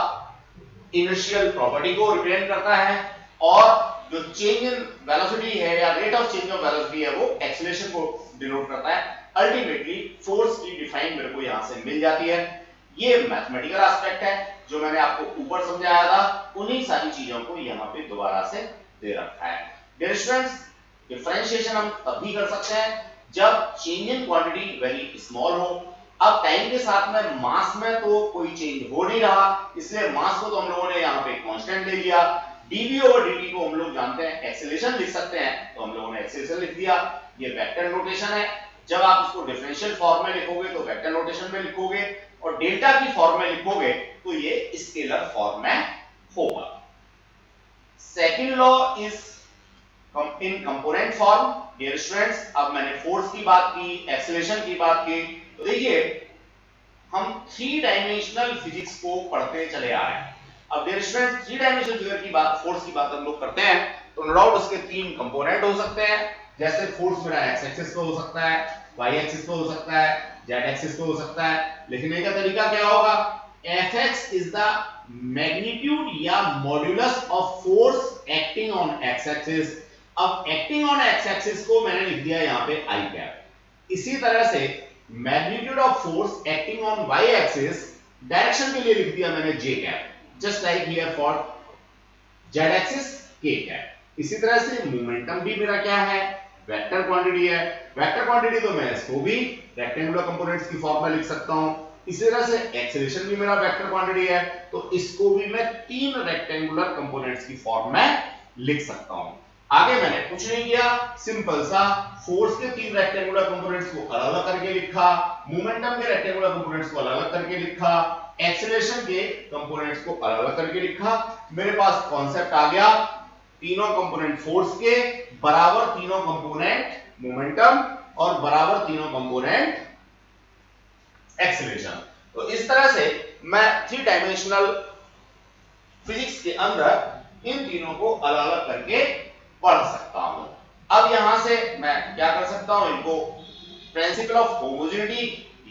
A: इनर्शियल प्रॉपर्टी को रिप्रेजेंट करता है, और जो चेंज इन वेलोसिटी है या rate of change of velocity है वो एक्सीलरेशन को डिनोट करता है। अल्टीमेटली फोर्स की डिफाइन मेरे को यहां से मिल जाती है। ये मैथमेटिकल एस्पेक्ट है जो मैंने आपको ऊपर समझाया था, उन्हीं सारी चीजों को यहां पे दोबारा से दे रखा है। डियर स्टूडेंट्स डिफरेंशिएशन हम तब भी कर सकते हैं जब change in quantity very small हो। अब टाइम के साथ में मास में तो कोई चेंज हो नहीं रहा, इसलिए मास को तो हम लोगों ने यहाँ पे कांस्टेंट ले लिया। dv ओवर dt को हम लोग जानते हैं एक्सेलरेशन लिख सकते हैं, तो हम लोगों ने एक्सेलरेशन लिख दिया। ये वेक्टर नोटेशन है, जब आप इसको डिफरेंशियल फॉर्म में लिखोगे तो वेक्टर नोटेशन में लिखोगे, और डेल्टा की फॉर्म में लिखोगे तो ये स्केलर फॉर्म में होगा। Second law is in component form. Dear students अब मैंने फोर्स की बात की, एक्सेलरेशन की बात की, तो देखिए हम 3 डायमेंशनल फिजिक्स को पढ़ते चले आ रहे हैं। अब डियर स्टूडेंट्स 3 डायमेंशनल फिगर की बात, फोर्स की बात हम लोग करते हैं तो नो डाउट उसके 3 कंपोनेंट हो सकते हैं। जैसे फोर्स मेरा x एक्सिस पे हो सकता है, y एक्सिस पे हो सकता है, z एक्सिस पे हो सकता है। लिखने का तरीका क्या होगा, Fx इज द मैग्नीट्यूड या modulus of force acting on x axis. अब एक्टिंग ऑन x एक्सिस को मैंने लिख दिया यहां पे i कैप। इसी तरह से magnitude of force acting on y axis, direction के लिए लिख दिया मैंने j cap, just like here for z axis k cap. इसी तरह से मोमेंटम भी मेरा क्या है, वेक्टर क्वांटिटी है। वेक्टर क्वांटिटी तो मैं इसको भी रेक्टेंगुलर कंपोनेंट्स की फॉर्म में लिख सकता हूं। इसी तरह से एक्सेलरेशन भी मेरा वेक्टर क्वांटिटी है, तो इसको भी मैं 3 रेक्टेंगुलर कंपोनेंट्स की फॉर्म में लिख सकता हूं। आगे मैंने कुछ नहीं किया, सिंपल सा फोर्स के 3 रेक्टेंगुलर कंपोनेंट्स को अलग-अलग करके लिखा, मोमेंटम के रेक्टेंगुलर कंपोनेंट्स को अलग-अलग करके लिखा, एक्सेलरेशन के कंपोनेंट्स को अलग-अलग करके लिखा। मेरे पास कॉन्सेप्ट आ गया, तीनों कंपोनेंट फोर्स के बराबर तीनों कंपोनेंट मोमेंटम और बराबर तीनों कंपोनेंट एक्सेलरेशन। तो इस तरह से मैं 3 डायमेंशनल फिजिक्स के अंदर इन तीनों को अलग-अलग करके पढ़ सकता हूं। अब यहां से मैं क्या कर सकता हूं, इनको प्रिंसिपल ऑफ होमोजेनिटी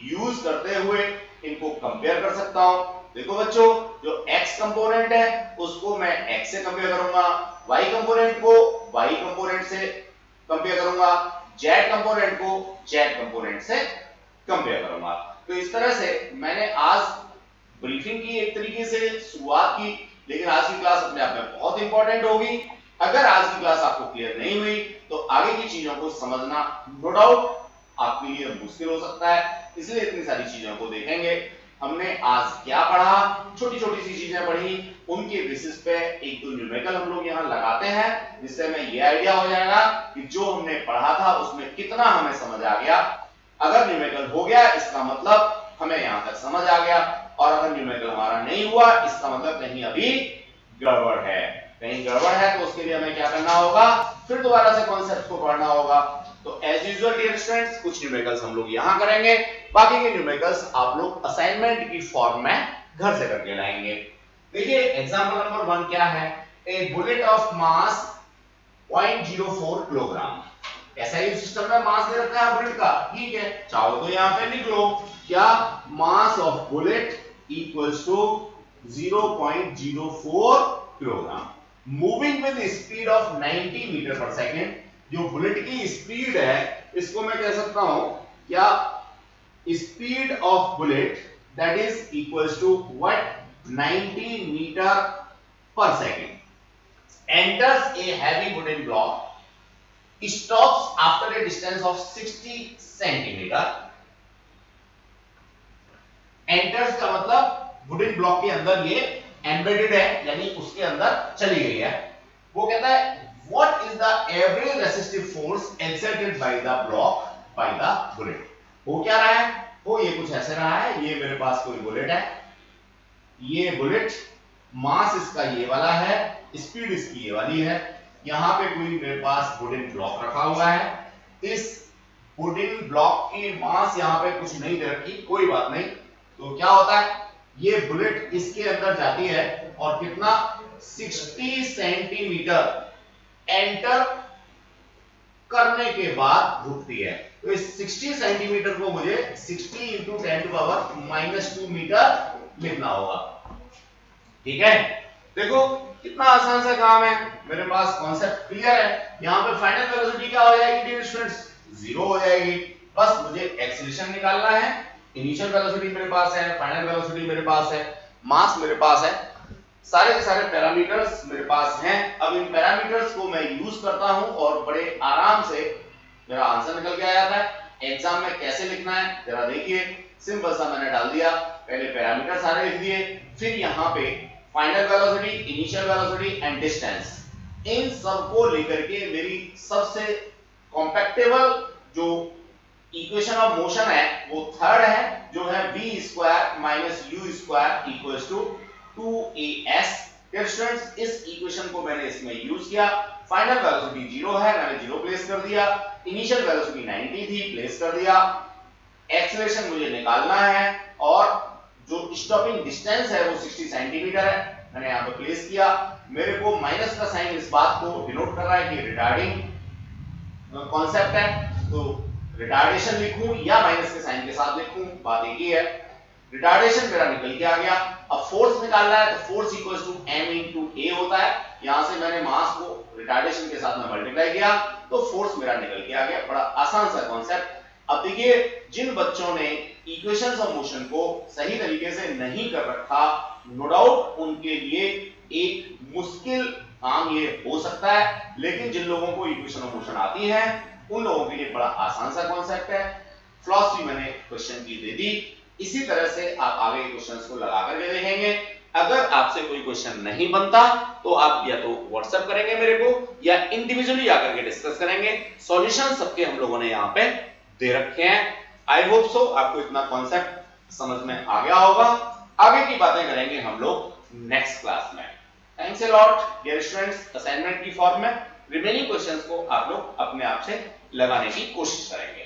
A: यूज करते हुए इनको कंपेयर कर सकता हूं। देखो बच्चों, जो x कंपोनेंट है उसको मैं x से कंपेयर करूंगा, y कंपोनेंट को y कंपोनेंट से कंपेयर करूंगा, z कंपोनेंट को z कंपोनेंट से कंपेयर करूंगा। तो इस तरह से मैंने आज ब्रीफिंग की, एक तरीके से शुरुआत की, लेकिन आज की क्लास अपने आप में बहुत इंपॉर्टेंट होगी। अगर आज की क्लास आपको क्लियर नहीं हुई तो आगे की चीजों को समझना नो डाउट आपके लिए मुश्किल हो सकता है, इसलिए इतनी सारी चीजों को देखेंगे। हमने आज क्या पढ़ा, छोटी छोटी सी चीजें पढ़ी, उनके बेसिस पे एक दो न्यूमेरिकल हम लोग यहाँ लगाते हैं, जिससे हमें ये आइडिया हो जाएगा कि जो हमने पढ़ा था उसमें कितना हमें समझ आ गया। अगर न्यूमेरिकल हो गया इसका मतलब हमें यहाँ तक समझ आ गया, और अगर न्यूमेरिकल हमारा नहीं हुआ इसका मतलब कहीं अभी गड़बड़ है। कहीं गड़बड़ है तो उसके लिए हमें क्या करना होगा, फिर दोबारा से कॉन्सेप्ट को पढ़ना होगा। तो एज यूजुअल डियर स्टूडेंट्स कुछ न्यूमेरिकल्स हम लोग यहाँ करेंगे, बाकी के न्यूमेरिकल्स आप लोग असाइनमेंट की फॉर्म में घर से करके लाएंगे। देखिए एग्जांपल नंबर 1 क्या है, a bullet of mass 0.04 kilogram. SI system में मास दे रखा है बुलेट का, ठीक है, चाहो तो यहाँ पे लिख लो क्या, mass of bullet equals to 0.04 kilogram, moving with speed of 90 metre per second. जो बुलेट की स्पीड है इसको मैं कह सकता हूं क्या, speed of bullet that is equals to what, 90 metre per second enters a heavy wooden block stops after a distance of 60 centimeter। enters का मतलब वुडन ब्लॉक के अंदर ये एम्बेडेड है, यानी उसके अंदर चली गई है। वो कहता है what is the average resistive force exerted by the block by the bullet। वो क्या रहा है, वो ये कुछ ऐसे रहा है, ये मेरे पास कोई बुलेट है, ये बुलेट मास इसका ये वाला है, स्पीड इसकी ये वाली है, यहां पे कोई मेरे पास वुडन ब्लॉक रखा हुआ है, इस वुडन ब्लॉक की मास यहां पे कुछ नहीं दे रखी, कोई बात नहीं। तो क्या होता है, ये बुलेट इसके अंदर जाती है और कितना 60 सेंटीमीटर एंटर करने के बाद रुकती है। तो इस 60 सेंटीमीटर को मुझे 60 इंटू 10 टू पावर -2 मीटर लिखना होगा। ठीक है, देखो कितना आसान सा काम है, मेरे पास कॉन्सेप्ट क्लियर है। यहां पे फाइनल वेलोसिटी क्या हो जाएगी डियर स्टूडेंट्स, 0 हो जाएगी। बस मुझे एक्सीलरेशन निकालना है, इनिशियल वेलोसिटी मेरे पास है, फाइनल वेलोसिटी मेरे पास है, मास मेरे पास है, सारे के सारे पैरामीटर्स मेरे पास हैं। अब इन पैरामीटर्स को मैं यूज करता हूं और बड़े आराम से मेरा आंसर निकल के आ जाता है। एग्जाम में कैसे लिखना है जरा देखिए, सिंपल सा मैंने डाल दिया, पहले पैरामीटर सारे लिख दिए, फिर यहाँ पे final velocity, initial velocity and distance, इन सबको लेकर के मेरी सबसे कॉम्पैक्टेबल जो इक्वेशन ऑफ मोशन है वो थर्ड है, जो है v square minus u square equals to 2as। Students इस इक्वेशन को मैंने इसमें यूज किया। फाइनल वेलोसिटी 0 है, मैंने 0 प्लेस कर दिया, इनिशियल वेलोसिटी 90 थी, प्लेस कर दिया, एक्सीलरेशन मुझे निकालना है और जो स्टॉपिंग डिस्टेंस है वो 60 सेंटीमीटर है, मैंने यहां पे प्लेस किया। मेरे को माइनस का साइन इस बात को डिनोट कर रहा है कि रिटार्डिंग कॉन्सेप्ट है, तो रिटार्डेशन लिखूं या माइनस के साइन के साथ लिखूं, बात एक ही है। रिटार्डेशन मेरा निकल के आ गया। अब फोर्स निकालना है तो force equals to m into a होता है, यहां से मैंने मास को रिटार्डेशन के साथ में मल्टीप्लाई किया तो फोर्स मेरा निकल के आ गया। बड़ा आसान सा कॉन्सेप्ट। अब देखिए, जिन बच्चों ने इक्वेशंस ऑफ मोशन को सही तरीके से नहीं कर रखा, नो डाउट उनके लिए एक मुश्किल काम ये हो सकता है, लेकिन जिन लोगों को इक्वेशन ऑफ मोशन आती है उन लोगों के लिए बड़ा आसान सा कॉन्सेप्ट है। फिलॉसफी मैंने क्वेश्चन की दे दी, इसी तरह से आप आगे क्वेश्चंस को लगा करके देखेंगे। अगर आपसे कोई क्वेश्चन नहीं बनता तो आप या तो व्हाट्सएप करेंगे मेरे को या इंडिविजुअली आकर के डिस्कस करेंगे। सॉल्यूशन सबके हम लोगों ने यहाँ पे दे रखे हैं। आई होप सो आपको इतना कॉन्सेप्ट समझ में आ गया होगा। आगे की बातें करेंगे हम लोग नेक्स्ट क्लास में। Thanks a lot dear students. Assignment की फॉर्म में रिमेनिंग क्वेश्चंस को आप लोग अपने आप से लगाने की कोशिश करेंगे।